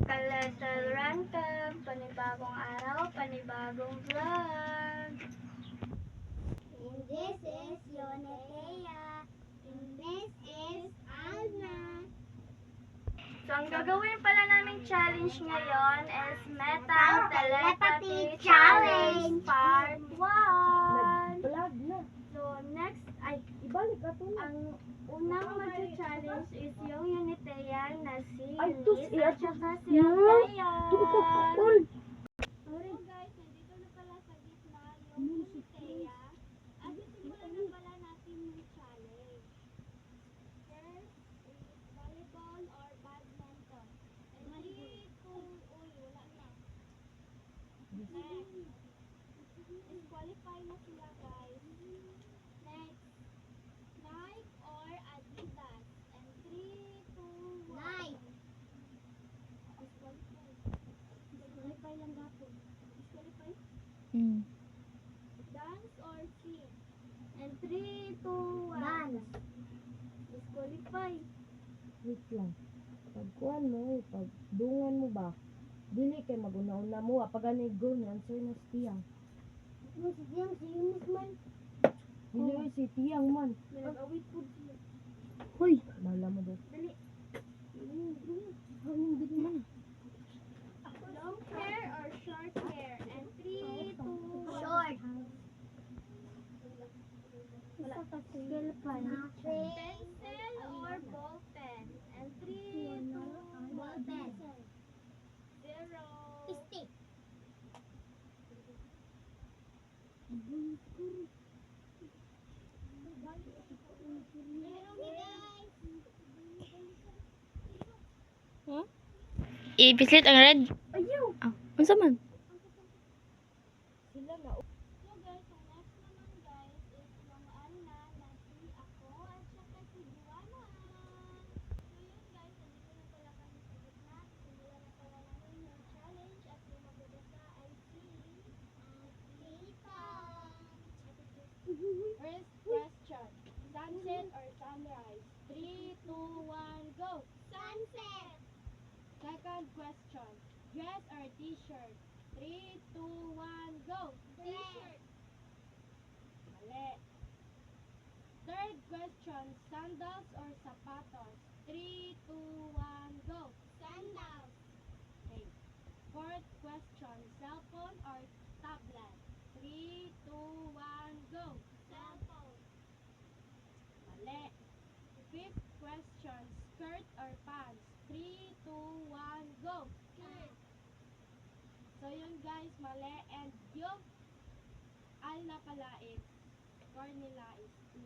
Ka-Little Rantag, panibagong araw, panibagong vlog. And this is Yonetea. And this is Alna. So, ang gagawin pala naming challenge ngayon is Metang Telepathy Challenge Part 1. Vlog na. So, next, Ibalik ka to na. ang unang mag-challenge is yung Unitayan na si Ay, tus, Liz at saka si Hmm? Altayan. Tukok-tukol. Sorry guys, nandito na pala sa gitna yung Yonetea. At sisimulan na pala natin yung challenge. First is volleyball or badminton. And 3, 2, uy, wala na. Next. Disqualify na sila guys. Next. Nike or Adidas. And 3, 2, 1. Nike. Disqualify. Disqualify lang dapat. Disqualify. Dance or sing. And 3, 2, 1. Dance. Disqualify. Wait lang. Pagkuhan mo, pagdungan mo ba? Dili kay maguna-una mo. Pag ano yung goal, answer na si Tiyang. Ano si Diang? Si Eunice man. Dili si Tiyang man. Nag-awit po siya. Hoy! Bala mo doon. Dali. Ang hindi man. Long hair or short hair? And 3, 2, 1. Short. Wala. Pencil or ball pen? And 3, 2, 1. Ball pen. 0. Stick. I-pislit ang red. Ayaw. Unsa man? Sila na. So guys, ang next naman guys is yung Anna na si ako at saka si Juana. So yun guys, nandito na pala kami sa gitna. Simulan na pala namin yung challenge at yung magbabasa ay si Tita. First question, sunset or sunrise? 3, 2, 1, go! Sunset! Second question, dress or t-shirt? 3, 2, 1, go! T-shirt! Mali. Third question, sandals or sapatos? 3, 2, 1, go! Sandals! Okay. Fourth question, cell phone or tablet? 3, 2, 1, go! Cell phone! Mali. Fifth question, skirt or pants? 3, 2, 1, go! Skirt! So yun guys, mali. And yung Alna pala is, score nila is 2